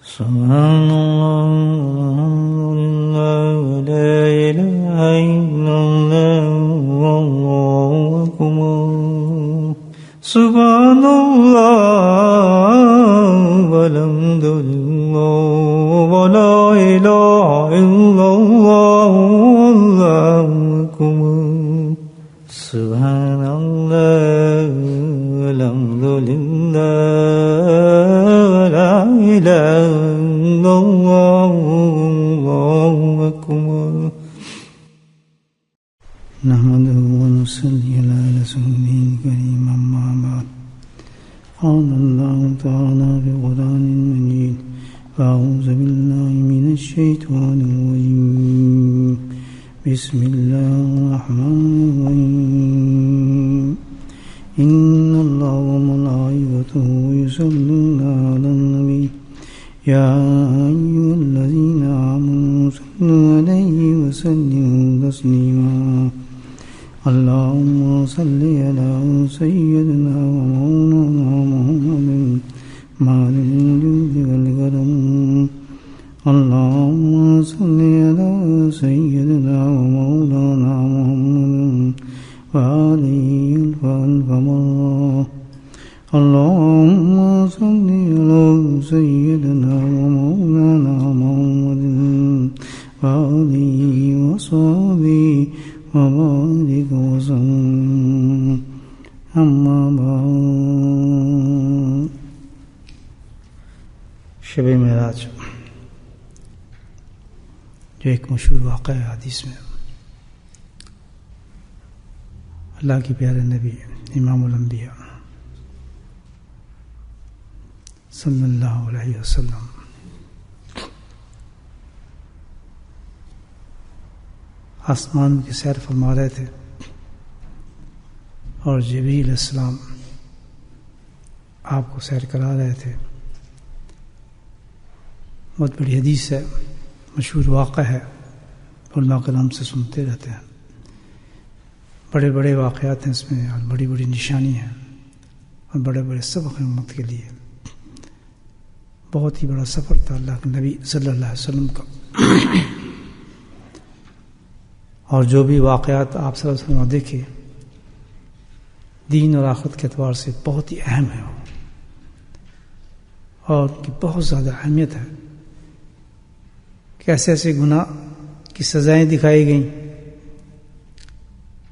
سبحان اللہ لا الہ الا اللہ واللہ اکبر سبحان اللہ والحمد للہ ولا الہ الا اللہ واللہ اکبر سبحان اللہ والحمد للہ ولا الہ الا اللہ واللہ اکبر نحمده ونصلي على رسوله الكريم أما بعد قال الله تعالى في القرآن المجيد أعوذ بالله من الشيطان الرجيم بسم الله الرحمن الرحيم إن الله وملائكته يصلون على النبي يا أيها الذين آمنوا صلوا عليه وسلموا تسليما اللهم صل على سيدنا ومولانا محمد مالك الجود والكرم اللهم صل على سيدنا ومولانا محمد وآله الفضل اللهم صل على سيدنا ومولانا محمد وآله وصحبه وبارك وسلم أما بعد شب معراج جو ایک مشہور واقعہ ہے حدیث میں اللہ کے پیارے نبی امام الانبیاء صلی اللہ علیہ وسلم آسمان کی سیر فرما رہے تھے اور جبریل علیہ السلام آپ کو سیر کرا رہے تھے. بہت بڑی حدیث ہے, مشہور واقعہ ہے, علماء کرام سے سنتے رہتے ہیں. بڑے بڑے واقعات ہیں اس میں اور بڑی بڑی نشانی ہیں اور بڑے بڑے سبق ہیں امت کے لیے. بہت ہی بڑا سفر تھا اللہ کے نبی صلی اللہ علیہ وسلم کا. اور جو بھی واقعات آپ صلی اللہ علیہ وسلم دیکھے دین اور آخرت کے اعتبار سے بہت ہی اہم ہے اور ان کی بہت زیادہ اہمیت ہے. کیسے ایسے گناہ کی سزائیں دکھائی گئیں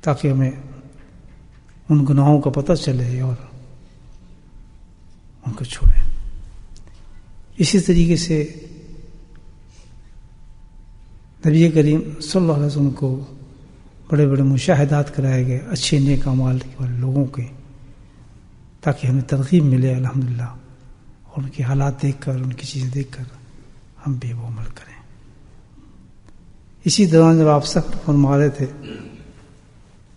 تاکہ ہمیں ان گناہوں کا پتہ چلے اور ان کو چھوڑیں. اسی طریقے سے نبی کریم صلی اللہ علیہ وسلم کو بڑے بڑے مشاہدات کرائے گئے اچھے نیک اعمال والے لوگوں کے, تاکہ ہمیں ترغیب ملے الحمدللہ, اور ان کے حالات دیکھ کر ان کی چیزیں دیکھ کر ہم بھی وہ عمل کریں. اسی دوران جب آپ سفر فرما رہے تھے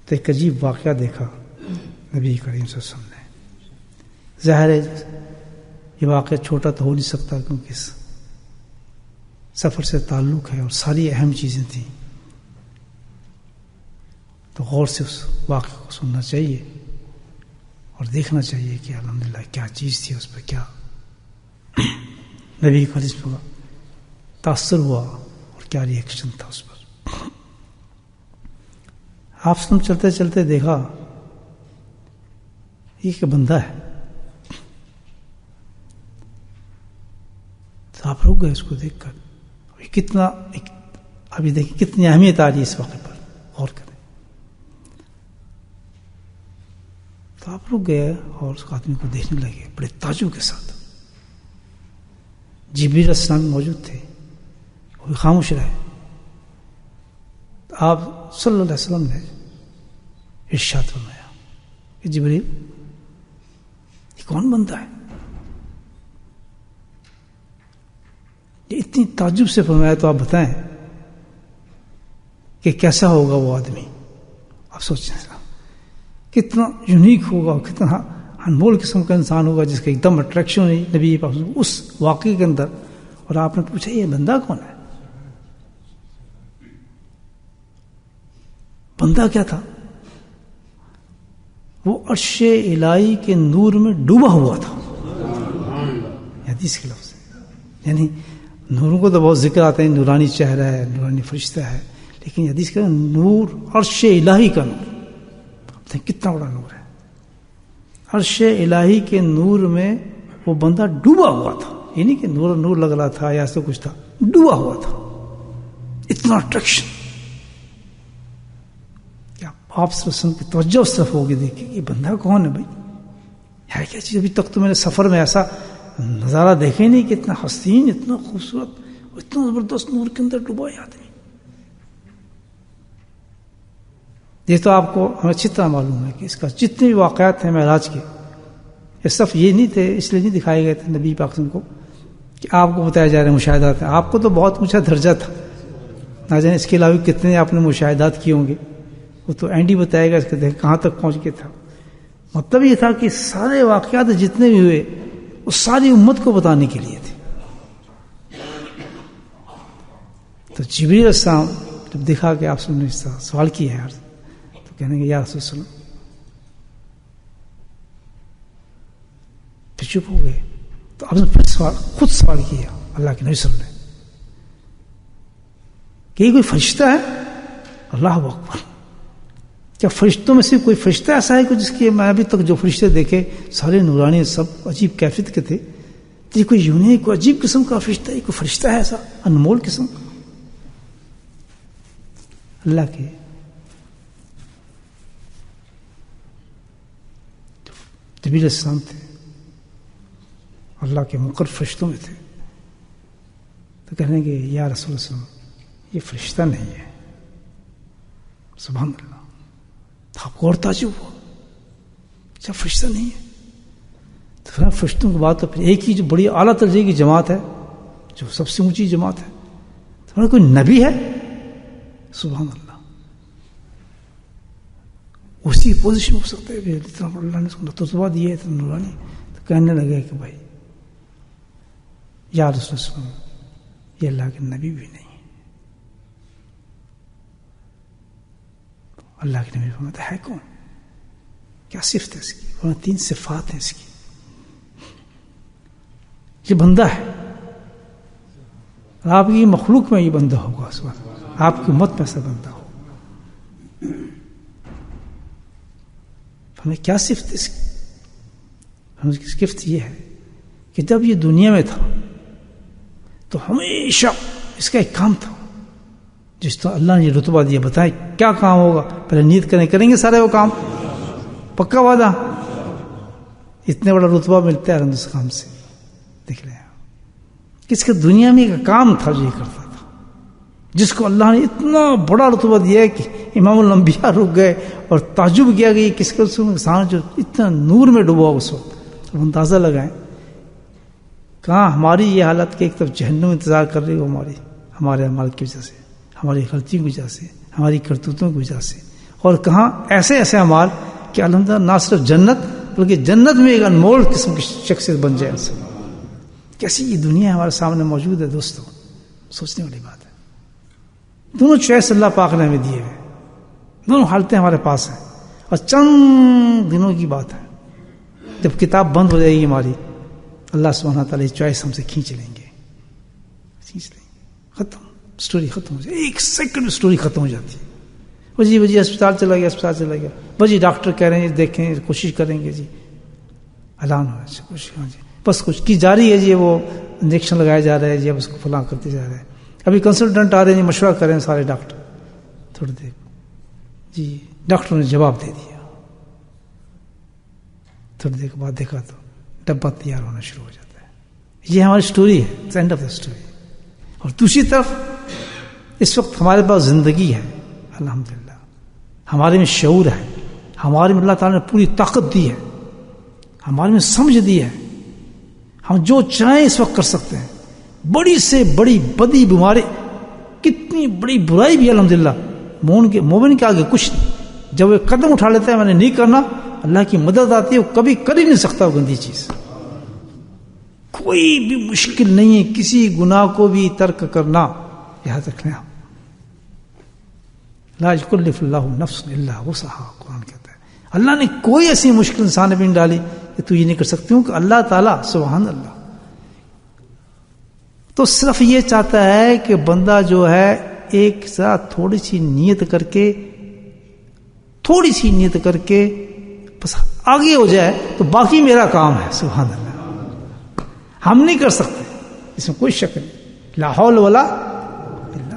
تو ایک عجیب واقعہ دیکھا نبی کریم صلی اللہ علیہ وسلم نے. ظاہر ہے یہ واقعہ چھوٹا تو ہو نہیں سکتا کیونکہ سفر سے تعلق ہے اور ساری اہم چیزیں تھیں, تو غور سے اس واقعے کو سننا چاہیے اور دیکھنا چاہیے کہ الحمدللہ کیا چیز تھی, اس پر کیا نبی کا اس پر تاثر ہوا اور کیا ری ایکشن تھا اس پر. آپ سن چلتے چلتے دیکھا یہ کہ بندہ ہے, تو آپ رک گئے اس کو دیکھ کر. کتنا ابھی دیکھیں کتنی اہمیت آ رہی ہے اس واقعے پر, غور کریں. تو آپ رک گئے اور اس آدمی کو دیکھنے لگے بڑے تعجب کے ساتھ. جبریل علیہ السلام موجود تھے, وہ بھی خاموش رہے. آپ صلی اللہ علیہ وسلم نے ارشاد فرمایا کہ جبریل یہ کون بندہ ہے؟ یہ اتنی تعجب سے فرمایا تو آپ بتائیں کہ کیسا ہوگا وہ آدمی. آپ سوچیں کتنا یونیک ہوگا, کتنا انمول قسم کا انسان ہوگا جس کا ایک دم اٹریکشن ہے نبی پاک اس واقعے کے اندر. اور آپ نے پوچھا یہ بندہ کون ہے؟ بندہ کیا تھا؟ وہ عرش الہی کے نور میں ڈوبا ہوا تھا. حدیث کے لفظ یعنی نوروں کو تو بہت ذکر آتے ہیں، نورانی چہرہ ہے، نورانی فرشتہ ہے، لیکن حدیث کا نور عرش الہی کا نور، کتنا بڑا نور ہے. عرش الہی کے نور میں وہ بندہ ڈوبا ہوا تھا. یہ نہیں کہ نور نور لگ رہا تھا یا ایسا کچھ تھا، ڈوبا ہوا تھا. اتنا اٹریکشن. کیا آپ صلی اللہ علیہ وسلم کی توجہ اس طرف ہوگی، دیکھیں یہ بندہ کون ہے بھائی، ہے کیا چیز. ابھی تک تو میں نے سفر میں ایسا نظارہ دیکھے نہیں کہ اتنا حسین، اتنا خوبصورت، اتنا زبردست نور کے اندر ڈوبا ہے آدمی. یہ تو آپ کو ہمیں اچھی طرح معلوم ہے کہ اس کا جتنے بھی واقعات ہیں معراج کے، یہ صرف یہ نہیں تھے، اس لیے نہیں دکھائے گئے تھے نبی پاک کو کہ آپ کو بتایا جا رہے مشاہدات ہیں. آپ کو تو بہت اونچا درجہ تھا، نہ جانے اس کے علاوہ کتنے آپ نے مشاہدات کیے ہوں گے، وہ تو اینڈ ہی بتائے گا اس کے دیکھ کہاں تک پہنچ کے تھا. مطلب یہ تھا کہ سارے واقعات جتنے بھی ہوئے وہ ساری امت کو بتانے کے لیے تھے. تو جبریل علیہ السلام جب دیکھا کہ آپ نے سوال کیا ہے تو کہنے گے یا رسول اللہ، پھر چپ ہو گئے. تو آپ نے پھر خود سوال کیا اللہ کے نبی صلی اللہ علیہ وسلم نے کہ یہ کوئی فرشتہ ہے؟ اللہ اکبر. کیا فرشتوں میں سے کوئی فرشتہ ایسا ہے کہ جس کی میں ابھی تک جو فرشتے دیکھے سارے نورانی، سب عجیب کیفیت کے تھے، یہ کوئی یونیک کوئی عجیب قسم کا فرشتہ ہے، کوئی فرشتہ ہے ایسا انمول قسم کا؟ اللہ کے جبریل علیہ السلام تھے، اللہ کے مقرب فرشتوں میں تھے. تو کہنے کہ یا رسول اللہ یہ فرشتہ نہیں ہے. سبحان اللہ. آپ کو اور تعجب ہوا، اچھا فرشتہ نہیں ہے. تو پھر فرشتوں کی بات تو پھر ایک ہی جو بڑی اعلیٰ درجے کی جماعت ہے، جو سب سے اونچی جماعت ہے، تو کوئی نبی ہے؟ سبحان اللہ. اسی پوزیشن ہو سکتا ہے جتنا اللہ نے اس کو تجربہ دیا ہے تو نورانی. تو کہنے لگے کہ بھائی یا رسول اللہ یہ اللہ کے نبی بھی نہیں. اللہ کے نبی فرماتا ہے کون؟ کیا صفت ہے اس کی؟ فرماتا 3 صفات ہیں اس کی. یہ بندہ ہے، اور آپ کی مخلوق میں یہ بندہ ہوگا، آپ کی امت میں ایسا بندہ ہو. ہمیں کیا صفت اس کی؟ ہمیں صفت یہ ہے کہ جب یہ دنیا میں تھا تو ہمیشہ اس کا ایک کام تھا جس طرح اللہ نے یہ رتبہ دیا. بتائیں کیا کام ہوگا؟ پہلے نیت کریں گے سارے وہ کام، پکا وعدہ. اتنے بڑا رتبہ ملتا ہے اس کام سے. دیکھ رہے ہیں کس کے دنیا میں ایک کام تھا جو یہ کرتا تھا، جس کو اللہ نے اتنا بڑا رتبہ دیا ہے کہ امام الانبیاء رک گئے اور تعجب کیا کہ یہ کس کے انسان جو اتنا نور میں ڈوبا اس وقت. اب اندازہ لگائیں کہاں ہماری یہ حالت کہ ایک طرف جہنم انتظار کر رہی ہو ہمارے اعمال کی وجہ سے، ہماری غلطیوں کی وجہ سے، ہماری کرتوتوں کی وجہ سے، اور کہاں ایسے ایسے اعمال کہ الحمدللہ نہ صرف جنت بلکہ جنت میں ایک انمول قسم کی شخصیت بن جائے. کیسی یہ دنیا ہمارے سامنے موجود ہے دوستوں، سوچنے والی بات ہے. دونوں چوائس اللہ پاک نے ہمیں دیے ہوئے، دونوں حالتیں ہمارے پاس ہیں، اور چند دنوں کی بات ہے جب کتاب بند ہو جائے گی ہماری، اللہ سبحانہ تعالیٰ چوائس ہم سے کھینچ لیں گے، ختم، سٹوری ختم ہو جائے. 1 سیکنڈ میں سٹوری ختم ہو جاتی ہے. جی اسپتال چلا گیا، جی ڈاکٹر کہہ رہے ہیں دیکھیں کوشش کریں گے، جی اعلان ہو رہا ہے کوشش، ہاں جی بس کچھ کی جاری ہے، جی وہ انجیکشن لگایا جا رہا ہے، جی اب اس کو فلاں کرتے جا رہے ہیں. ابھی کنسلٹنٹ آ رہے ہیں، مشورہ کر رہے ہیں سارے ڈاکٹر. تھوڑی دیر جی ڈاکٹر نے جواب دے دیا. تھوڑی دیر کے بعد دیکھا تو ڈبہ تیار ہونا شروع ہو جاتا ہے. یہ ہماری سٹوری ہے، اینڈ آف دا سٹوری. اور دوسری طرف اس وقت ہمارے پاس زندگی ہے الحمدللہ، ہمارے میں شعور ہے، ہمارے میں اللہ تعالیٰ نے پوری طاقت دی ہے، ہمارے میں سمجھ دی ہے، ہم جو چاہیں اس وقت کر سکتے ہیں. بڑی سے بڑی بدی بیماری، کتنی بڑی برائی بھی الحمدللہ مومن کے آگے کچھ نہیں. جب وہ قدم اٹھا لیتا ہے میں نے نہیں کرنا، اللہ کی مدد آتی ہے، وہ کبھی کر ہی نہیں سکتا وہ گندی چیز. کوئی بھی مشکل نہیں ہے کسی گناہ کو بھی ترک کرنا. یاد رکھنا، لا یکلف اللہ نفس الا وسعها، قرآن کہتا ہے اللہ نے کوئی ایسی مشکل انسان بھی نہیں ڈالی کہ تو یہ نہیں کر سکتی ہوں. کہ اللہ تعالیٰ سبحان اللہ تو صرف یہ چاہتا ہے کہ بندہ جو ہے ایک ذرا تھوڑی سی نیت کر کے بس آگے ہو جائے تو باقی میرا کام ہے. سبحان اللہ. ہم نہیں کر سکتے، اس میں کوئی شک نہیں. لا حول ولا الا باللہ.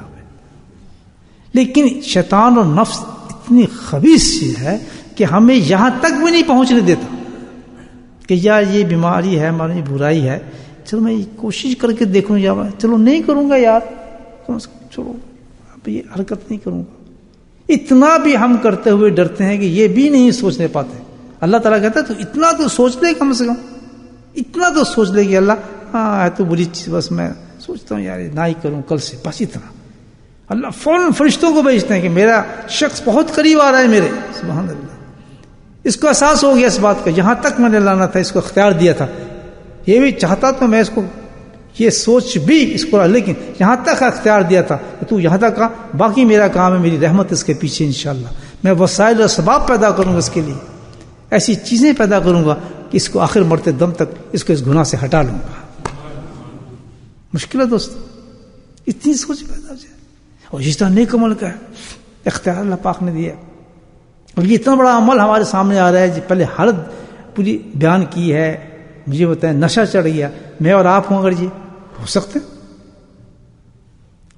لیکن شیطان اور نفس اتنی خبیث چیز ہے کہ ہمیں یہاں تک بھی نہیں پہنچنے دیتا کہ یار یہ بیماری ہے، ہماری برائی ہے، چلو میں کوشش کر کے دیکھوں، یا چلو نہیں کروں گا یار، چلو اب یہ حرکت نہیں کروں گا. اتنا بھی ہم کرتے ہوئے ڈرتے ہیں کہ یہ بھی نہیں سوچنے پاتے. اللہ تعالیٰ کہتا ہے تو اتنا تو سوچ لے، کم سے کم اتنا تو سوچ لے کہ اللہ ہاں ہے تو بری چیز، بس میں سوچتا ہوں یار نہ ہی کروں کل سے، بس اتنا. اللہ فوراً فرشتوں کو بھیجتے ہیں کہ میرا شخص بہت قریب آ رہا ہے میرے. سبحان اللہ. اس کو احساس ہو گیا اس بات کا، یہاں تک میں نے لانا تھا، اس کو اختیار دیا تھا. یہ بھی چاہتا تو میں اس کو یہ سوچ بھی اس کو، لیکن یہاں تک اختیار دیا تھا کہ تو یہاں تک باقی میرا کام ہے، میری رحمت اس کے پیچھے انشاءاللہ. میں وسائل اور اسباب پیدا کروں گا اس کے لیے، ایسی چیزیں پیدا کروں گا کہ اس کو آخر مرتے دم تک اس کو اس گناہ سے ہٹا لوں گا. مشکل ہے دوست، اتنی سوچ پیدا ہو جائے. اور جس طرح نیک عمل کا ہے اختیار اللہ پاک نے دیا. اور یہ اتنا بڑا عمل ہمارے سامنے آ رہا ہے، پہلے حالت پوری بیان کی ہے. مجھے بتائیں نشہ چڑھ گیا، میں اور آپ ہوں اگر یہ ہو سکتے ہیں؟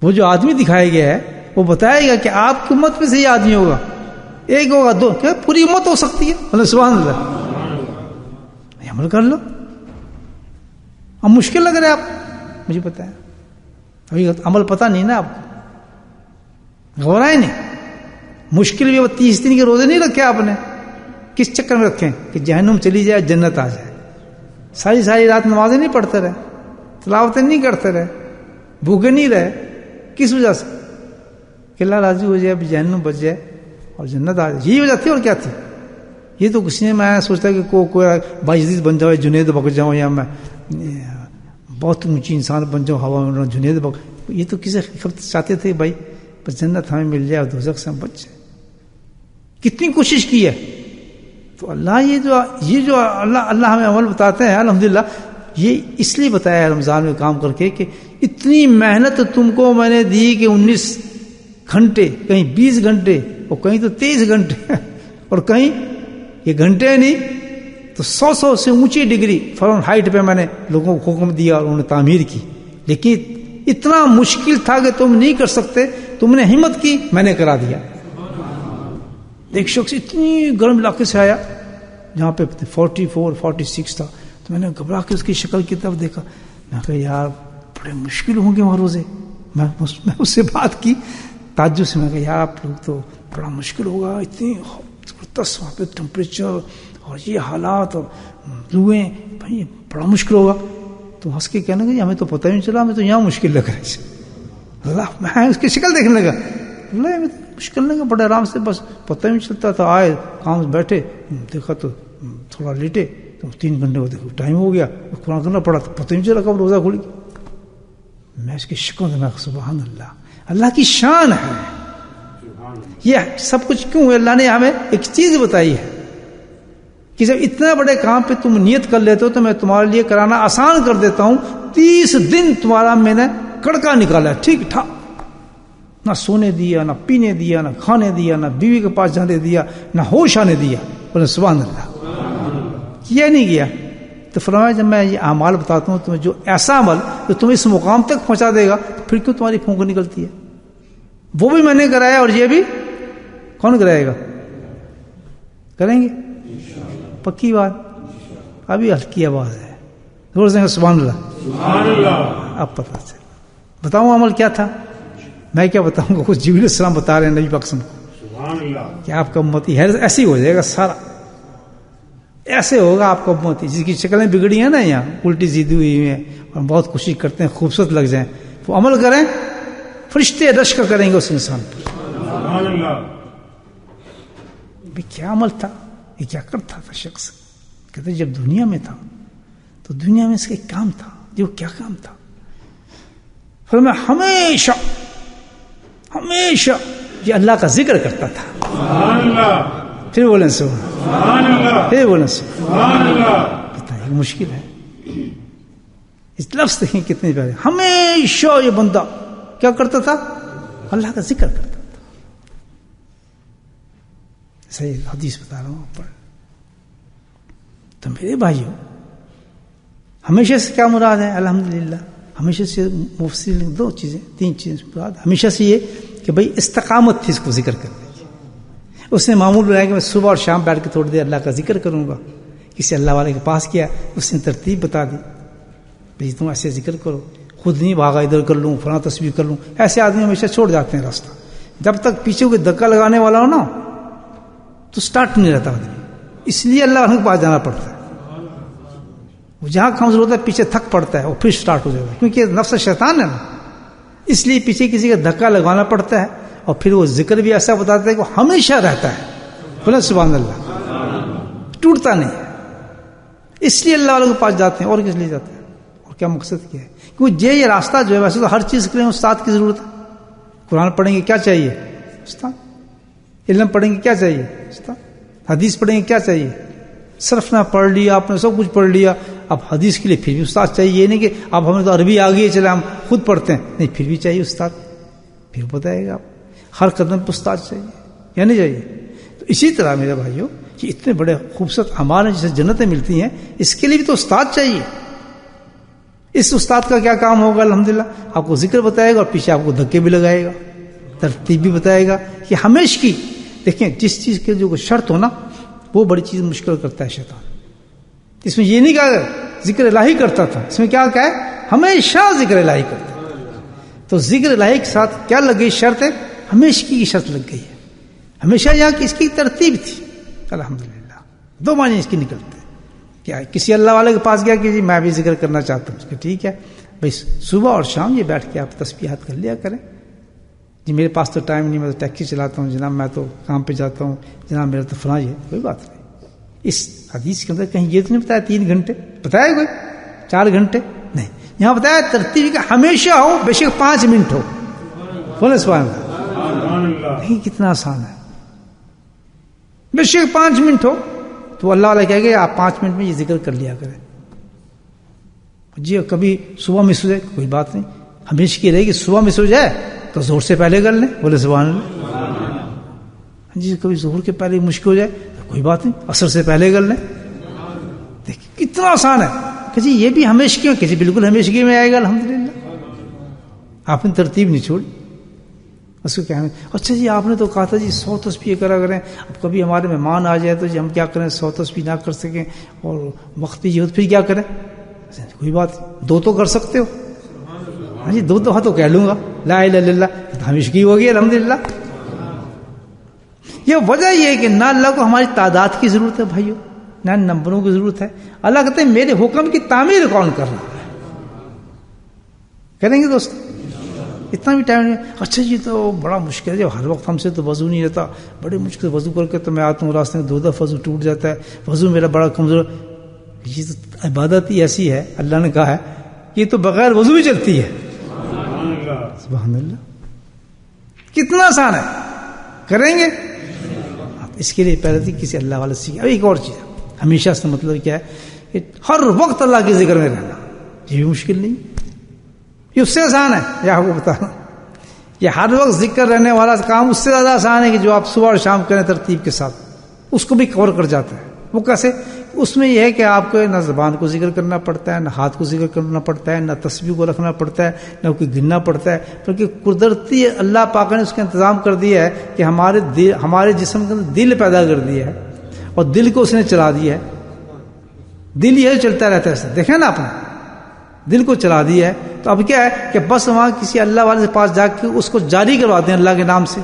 وہ جو آدمی دکھایا گیا ہے وہ بتائے گا کہ آپ کی امت میں سے یہ آدمی ہوگا، ایک ہوگا، دو، کیا پوری امت ہو سکتی ہے؟ اللہ سبحان اللہ. عمل کر لو. اب مشکل لگ رہا ہے آپ مجھے پتا ہے، ابھی عمل پتہ نہیں نا آپ کو، غورائے نہیں. مشکل بھی 30 دن کے روزے نہیں رکھے آپ نے، کس چکر میں رکھیں کہ جہنم چلی جائے جنت آ جائے. ساری رات نمازیں نہیں پڑھتے رہے، تلاوتیں نہیں کرتے رہے، بھوکے نہیں رہے. کس وجہ سے؟ کہ اللہ راضی ہو جائے، جہنم بچ جائے اور جنت آ جائے. یہی وجہ تھی اور کیا تھی؟ یہ تو کسی نے میں سوچتا کہ کوئی باعزیز بن جاؤ، جنید بک جاؤں، یا میں بہت اونچی انسان بن جاؤں ہوا میں جنید بک. یہ تو کسی چاہتے تھے بھائی بس جنت ہمیں مل جائے اور دوزخ سے ہم بچ جائیں. کتنی کوشش کی ہے. تو اللہ یہ جو اللہ ہمیں عمل بتاتے ہیں الحمدللہ، یہ اس لیے بتایا ہے رمضان میں کام کر کے کہ اتنی محنت تم کو میں نے دی کہ 19 گھنٹے، کہیں 20 گھنٹے اور کہیں تو 23 گھنٹے اور کہیں یہ گھنٹے نہیں تو 100 سے اونچی ڈگری فارنہائٹ پہ میں نے لوگوں کو حکم دیا اور انہوں نے تعمیر کی. لیکن اتنا مشکل تھا کہ تم نہیں کر سکتے، تم نے ہمت کی، میں نے کرا دیا. ایک شخص اتنی گرم علاقے سے آیا جہاں پہ 44 46 تھا، تو میں نے گھبرا کے اس کی شکل کی طرف دیکھا. میں کہا یار بڑے مشکل ہوں گے وہاں روزے. میں اس سے بات کی تعجب سے. میں کہا یار آپ لوگ تو بڑا مشکل ہوگا، اتنی زبردست وہاں پہ ٹیمپریچر اور یہ حالات اور لوئیں، بھائی بڑا مشکل ہوگا. تو ہنس کے کہنے لگا ہمیں تو پتہ ہی نہیں چلا، ہمیں تو یہاں مشکل لگ رہا ہے. اللہ میں اس کی شکل دیکھنے لگا، اللہ ہمیں مشکل نہیں، بڑے آرام سے، بس پتہ ہی نہیں چلتا تھا. آئے کام بیٹھے، دیکھا تو تھوڑا لیٹے تو 3 گھنٹے کو دیکھو ٹائم ہو گیا، قرآن کرنا پڑا تو پتہ ہی نہیں چلا کب روزہ کھل گیا. میں اس کی شکل میں سبحان اللہ، اللہ کی شان ہے. یہ سب کچھ کیوں ہے؟ اللہ نے ہمیں ایک چیز بتائی ہے کہ جب اتنے بڑے کام پہ تم نیت کر لیتے ہو تو میں تمہارے لیے کرانا آسان کر دیتا ہوں. 30 دن تمہارا میں نے کڑکا نکالا ہے ٹھیک ٹھاک، نہ سونے دیا، نہ پینے دیا، نہ کھانے دیا، نہ بیوی کے پاس جانے دیا، نہ ہوش آنے دیا. بولے سبحان اللہ. کیا نہیں کیا؟ تو فرمایا جب میں یہ اعمال بتاتا ہوں تمہیں، جو ایسا عمل جو تمہیں اس مقام تک پہنچا دے گا، پھر کیوں تمہاری پھونک نکلتی ہے؟ وہ بھی میں نے کرایا اور یہ بھی کون کرائے گا؟ کریں گے پکی بات. ابھی ہلکی آواز ہے، زور سے سبحان اللہ. سبحان اللہ. اب پتہ چل. بتاؤں عمل کیا تھا؟ میں کیا بتاؤں گا؟ کچھ جبریل السلام بتا رہے ہیں نبی پاک صلی اللہ علیہ وسلم کہ آپ کا امتی ہے ایسی ہو جائے گا، سارا ایسے ہوگا آپ کا امتی جس کی شکلیں بگڑی ہیں نا، یہاں الٹی سیدھی ہوئی ہیں، اور بہت کوشش کرتے ہیں خوبصورت لگ جائیں، وہ عمل کریں فرشتے رشک کریں گے اس انسان پر. سبحان اللہ. کیا عمل تھا؟ یہ کیا کرتا تھا شخص؟ کہتے جب دنیا میں تھا تو دنیا میں اس کا ایک کام تھا. جو کیا کام تھا؟ فرمایا ہمیشہ یہ اللہ کا ذکر کرتا تھا. سبحان اللہ. پھر بولیں سبحان اللہ. پھر بولیں سبحان اللہ. بتائیے مشکل ہے. اس لفظ دیکھیں کتنے پیارے. ہمیشہ یہ بندہ کیا کرتا تھا؟ اللہ کا ذکر کرتا تھا. صحیح حدیث بتا رہا ہوں آپ پر. تو میرے بھائیوں، ہمیشہ سے کیا مراد ہے؟ الحمدللہ ہمیشہ سے مفسرین نے دو چیزیں، تین چیزیں مراد. ہمیشہ سے یہ کہ بھائی استقامت تھی اس کو ذکر کرنے کی. اس نے معمول بنایا کہ میں صبح اور شام بیٹھ کے تھوڑی دیر اللہ کا ذکر کروں گا. کسی اللہ والے کے پاس کیا، اس نے ترتیب بتا دی، بھائی تم ایسے ذکر کرو. خود نہیں بھاگا ادھر کر لوں فلاں تصویر کر لوں. ایسے آدمی ہمیشہ چھوڑ جاتے ہیں راستہ. جب تک پیچھے کوئی دھکا لگانے والا ہو نا تو سٹارٹ نہیں رہتا آدمی. اس لیے اللہ کے پاس جانا پڑتا ہے. وہ جہاں کمزور ہوتا ہے پیچھے تھک پڑتا ہے اور پھر سٹارٹ ہو جائے گا، کیونکہ نفس شیطان ہے نا. اس لیے پیچھے کسی کا دھکا لگانا پڑتا ہے. اور پھر وہ ذکر بھی ایسا بتاتا ہے کہ وہ ہمیشہ رہتا ہے. بولے سبحان اللہ، ٹوٹتا نہیں ہے. اس لیے اللہ والوں کے پاس جاتے ہیں. اور کس لیے جاتے ہیں؟ اور کیا مقصد کیا ہے؟ کیونکہ یہ راستہ جو ہے ویسے تو ہر چیز کے لیے استاد کی ضرورت ہے. قرآن پڑھیں گے کیا چاہیے؟ استاد. علم پڑھیں گے کیا چاہیے؟ استاد. حدیث پڑھیں گے کیا چاہیے؟ صرف نہ پڑھ لیا آپ نے، سب کچھ پڑھ لیا. اب حدیث کے لیے پھر بھی استاد چاہیے. یہ نہیں کہ اب ہمیں تو عربی آ گئی ہے چلے ہم خود پڑھتے ہیں. نہیں، پھر بھی چاہیے استاد. پھر بتائے گا آپ. ہر قدم پہ استاد چاہیے یا نہیں چاہیے؟ تو اسی طرح میرے بھائیوں، یہ اتنے بڑے خوبصورت اعمال ہیں جسے جنتیں ملتی ہیں، اس کے لیے بھی تو استاد چاہیے. اس استاد کا کیا کام ہوگا؟ الحمدللہ آپ کو ذکر بتائے گا اور پیچھے آپ کو دھکے بھی لگائے گا، ترتیب بھی بتائے گا کہ ہمیشہ کی. دیکھیں جس چیز کے جو شرط ہو نا وہ بڑی چیز مشکل کرتا ہے شیطان. اس میں یہ نہیں کہا ذکر الہی کرتا تھا، اس میں کیا کہا ہے؟ ہمیشہ ذکر الہی کرتا تھا. تو ذکر الہی کے ساتھ کیا لگ گئی؟ شرط ہے ہمیشہ کی شرط لگ گئی ہے. ہمیشہ یہاں کی اس کی ترتیب تھی. الحمدللہ دو معنی اس کی نکلتے ہیں. کیا کسی اللہ والے کے پاس گیا کہ جی میں بھی ذکر کرنا چاہتا ہوں، کہ ٹھیک ہے بھائی صبح اور شام یہ بیٹھ کے آپ تسبیحات کر لیا کریں. جی میرے پاس تو ٹائم نہیں، میں تو ٹیکسی چلاتا ہوں جناب، میں تو کام پہ جاتا ہوں جناب، میرا تو فلاں. یہ کوئی بات نہیں. اس حدیث کے اندر کہیں یہ تو نہیں بتایا 3 گھنٹے، بتایا کوئی 4 گھنٹے نہیں. یہاں بتایا ترتیب کا ہمیشہ ہو، بے شک 5 منٹ ہو. بولے سبحان اللہ. نہیں کتنا آسان ہے. بے شک 5 منٹ ہو تو اللہ والا کہے گا آپ 5 منٹ میں یہ ذکر کر لیا کریں. جی کبھی صبح میں سو جائے کوئی بات نہیں، ہمیشہ کی رہے گی. صبح میں سو جائے تو زہر سے پہلے کر لیں. بولے سبحان اللہ. جی کبھی ظہر کے پہلے مشکل ہو جائے تو کوئی بات نہیں، عصر سے پہلے کر لیں. دیکھیں کتنا آسان ہے کہ جی یہ بھی ہمیشہ کی، کہ جی بالکل ہمیشہ کی میں آئے گا. الحمدللہ آپ نے ترتیب نہیں چھوڑی. اس کو کہنا اچھا جی آپ نے تو کہا تھا جی 100 تسبیح کرا کریں. اب کبھی ہمارے مہمان آ جائے تو جی ہم کیا کریں، 100 تسبیح نہ کر سکیں اور وقت بھی ہو تو پھر کیا کریں؟ کوئی بات 2 تو کر سکتے ہو. ہاں جی 2 دفعہ تو کہہ لوں گا لا الہ الا اللہ، ہمیشہ کی ہوگی. الحمدللہ یہ وجہ یہ ہے کہ نہ اللہ کو ہماری تعداد کی ضرورت ہے بھائیو، نہ نمبروں کی ضرورت ہے. اللہ کہتے ہیں میرے حکم کی تعمیر کون کر رہا ہے؟ کریں گے دوست؟ اتنا بھی ٹائم نہیں. اچھا جی تو بڑا مشکل ہے، ہر وقت ہم سے تو وضو نہیں رہتا، بڑے مشکل وضو کر کے تو میں آتا ہوں راستے میں 2 دفعہ وضو ٹوٹ جاتا ہے، وضو میرا بڑا کمزور. یہ تو عبادت ہی ایسی ہے، اللہ نے کہا ہے یہ تو بغیر وضو بھی چلتی ہے. سبحان اللہ کتنا آسان ہے. کریں گے اس کے لیے پہلے کسی اللہ والے سیکھیں. اب ایک اور چیز ہے، ہمیشہ سے مطلب کیا ہے کہ ہر وقت اللہ کے ذکر میں رہنا. یہ بھی مشکل نہیں، یہ اس سے آسان ہے. یہ آپ کو بتانا یہ ہر وقت ذکر رہنے والا کام اس سے زیادہ آسان ہے کہ جو آپ صبح اور شام کریں ترتیب کے ساتھ، اس کو بھی کور کر جاتا ہے. وہ کیسے؟ اس میں یہ ہے کہ آپ کو نہ زبان کو ذکر کرنا پڑتا ہے، نہ ہاتھ کو ذکر کرنا پڑتا ہے، نہ تسبیح کو رکھنا پڑتا ہے، نہ کوئی گننا پڑتا ہے، بلکہ قدرتی اللہ پاک نے اس کا انتظام کر دیا ہے کہ ہمارے جسم کے اندر دل پیدا کر دیا ہے اور دل کو اس نے چلا دیا ہے. دل یہ چلتا رہتا ہے. دیکھیں نا آپ نے دل کو چلا دیا ہے. تو اب کیا ہے کہ بس وہاں کسی اللہ والے سے پاس جا کے اس کو جاری کرواتے ہیں اللہ کے نام سے.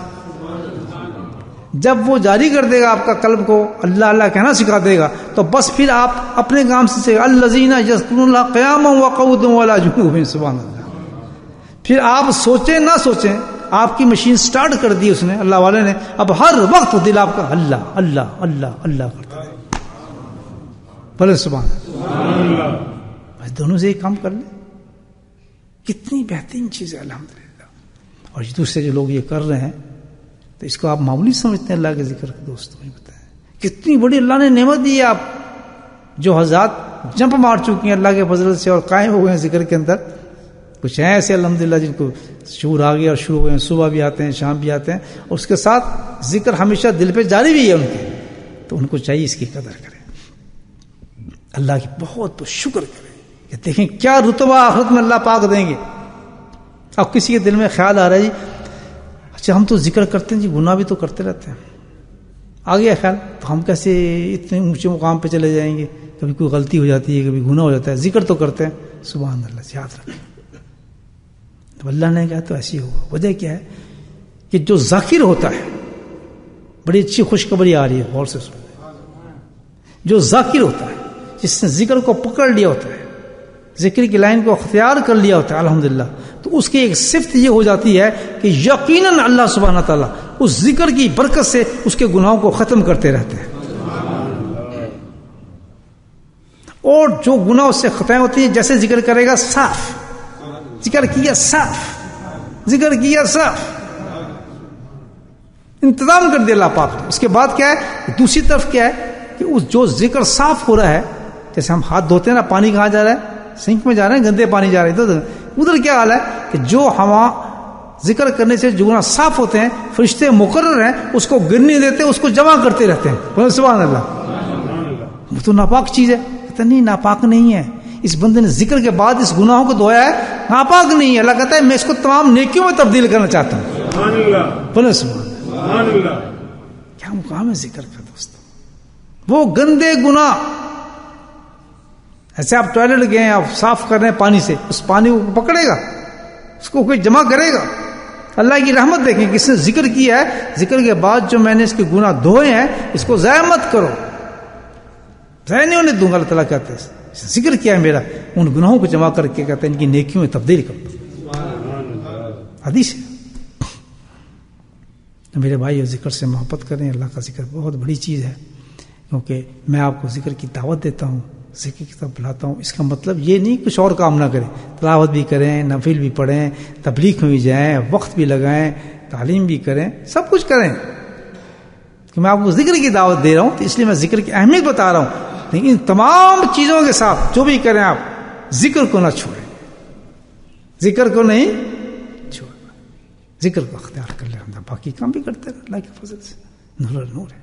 جب وہ جاری کر دے گا آپ کا قلب کو اللہ اللہ کہنا سکھا دے گا تو بس پھر آپ اپنے کام سے الذین یذکرون اللہ قیاما وقعودا وعلی جنوبہم. سبحان اللہ. پھر آپ سوچیں نہ سوچیں آپ کی مشین سٹارٹ کر دی اس نے، اللہ والے نے. اب ہر وقت دل آپ کا اللہ اللہ اللہ اللہ کرتا ہے. بولے سبحان اللہ. بس دونوں سے ایک کام کر لیں. کتنی بہترین چیز ہے الحمدللہ. اور دوسرے جو لوگ یہ کر رہے ہیں تو اس کو آپ معمولی سمجھتے ہیں اللہ کے ذکر کے. دوست مجھے بتائیں کتنی بڑی اللہ نے نعمت دی ہے. آپ جو حضرات جمپ مار چکی ہیں اللہ کے فضل سے اور قائم ہو گئے ہیں ذکر کے اندر. کچھ ہیں ایسے الحمدللہ جن کو شعور آ گیا اور شروع ہو گئے ہیں, صبح بھی آتے ہیں شام بھی آتے ہیں, اور اس کے ساتھ ذکر ہمیشہ دل پہ جاری بھی ہے ان کے. تو ان کو چاہیے اس کی قدر کریں, اللہ کی بہت بہت شکر کریں کہ دیکھیں کیا رتبہ آخرت میں اللہ پاک دیں گے. اب کسی کے دل میں خیال آ رہا ہے جی اچھا ہم تو ذکر کرتے ہیں جی, گناہ بھی تو کرتے رہتے ہیں, آ گیا خیال تو ہم کیسے اتنے اونچے مقام پہ چلے جائیں گے, کبھی کوئی غلطی ہو جاتی ہے کبھی گناہ ہو جاتا ہے, ذکر تو کرتے ہیں. سبحان اللہ, یاد رکھیں. تو اللہ نے کہا تو ایسی ہوگا. وجہ کیا ہے کہ جو ذاکر ہوتا ہے, بڑی اچھی خوشخبری آ رہی ہے, غور سے سنیں. جو ذاکر ہوتا ہے, جس نے ذکر کو پکڑ لیا ہوتا ہے, ذکر کی لائن کو اختیار کر لیا ہوتا ہے الحمدللہ, تو اس کی ایک صفت یہ ہو جاتی ہے کہ یقیناً اللہ سبحانہ تعالیٰ اس ذکر کی برکت سے اس کے گناہوں کو ختم کرتے رہتے ہیں. اور جو گناہ اس سے ختم ہوتی ہیں, جیسے ذکر کرے گا صاف, ذکر کیا صاف, ذکر کیا صاف, انتظام کر دیا اللہ پاک نے. اس کے بعد کیا ہے, دوسری طرف کیا ہے کہ اس جو ذکر صاف ہو رہا ہے, جیسے ہم ہاتھ دھوتے ہیں نا, پانی کہاں جا رہا ہے, سنک میں جا رہے ہیں, گندے پانی جا رہے ہیں, تو ادھر کیا حال ہے کہ جو ہوا ذکر کرنے سے جو گناہ صاف ہوتے ہیں, فرشتے مقرر ہیں اس کو گرنے دیتے, اس کو جمع کرتے رہتے ہیں. سبحان اللہ. وہ تو ناپاک چیز ہے. کہتا نہیں ناپاک نہیں ہے, اس بندے نے ذکر کے بعد اس گناہوں کو دھویا ہے, ناپاک نہیں ہے. اللہ کہتا ہے میں اس کو تمام نیکیوں میں تبدیل کرنا چاہتا ہوں. سبحان اللہ. کیا مقام ہے ذکر کا دوست. وہ گندے گناہ, ایسے آپ ٹوائلٹ گئے ہیں, آپ صاف کر رہے ہیں پانی سے, اس پانی کو پکڑے گا, اس کو کوئی جمع کرے گا. اللہ کی رحمت دیکھیں, کس نے ذکر کیا ہے, ذکر کے بعد جو میں نے اس کے گناہ دھوئے ہیں اس کو ضائع مت کرو, ضائع نہیں ہونے دوں گا. اللہ تعالیٰ کہتے ہیں ذکر کیا ہے میرا, ان گناہوں کو جمع کر کے کہتے ہیں ان کی نیکیوں میں تبدیل کرو. حدیث ہے. میرے بھائی ذکر سے محبت کریں. اللہ کا ذکر بہت بڑی چیز ہے, کیونکہ میں آپ کو ذکر کی دعوت دیتا ہوں, ذکر کی طرف بلاتا ہوں. اس کا مطلب یہ نہیں کچھ اور کام نہ کریں, تلاوت بھی کریں, نفل بھی پڑھیں, تبلیغ میں بھی جائیں, وقت بھی لگائیں, تعلیم بھی کریں, سب کچھ کریں. کہ میں آپ کو ذکر کی دعوت دے رہا ہوں تو اس لیے میں ذکر کی اہمیت بتا رہا ہوں. لیکن ان تمام چیزوں کے ساتھ جو بھی کریں آپ ذکر کو نہ چھوڑیں, ذکر کو نہیں چھوڑیں, ذکر کو اختیار کر لیں. باقی کام بھی کرتے رہیں, اللہ کے فضل سے نور نور ہے.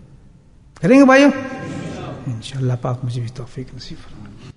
کریں گے بھائیوں انشاءاللہ. پاک مجھے بھی توفیق نصیب فرمائے.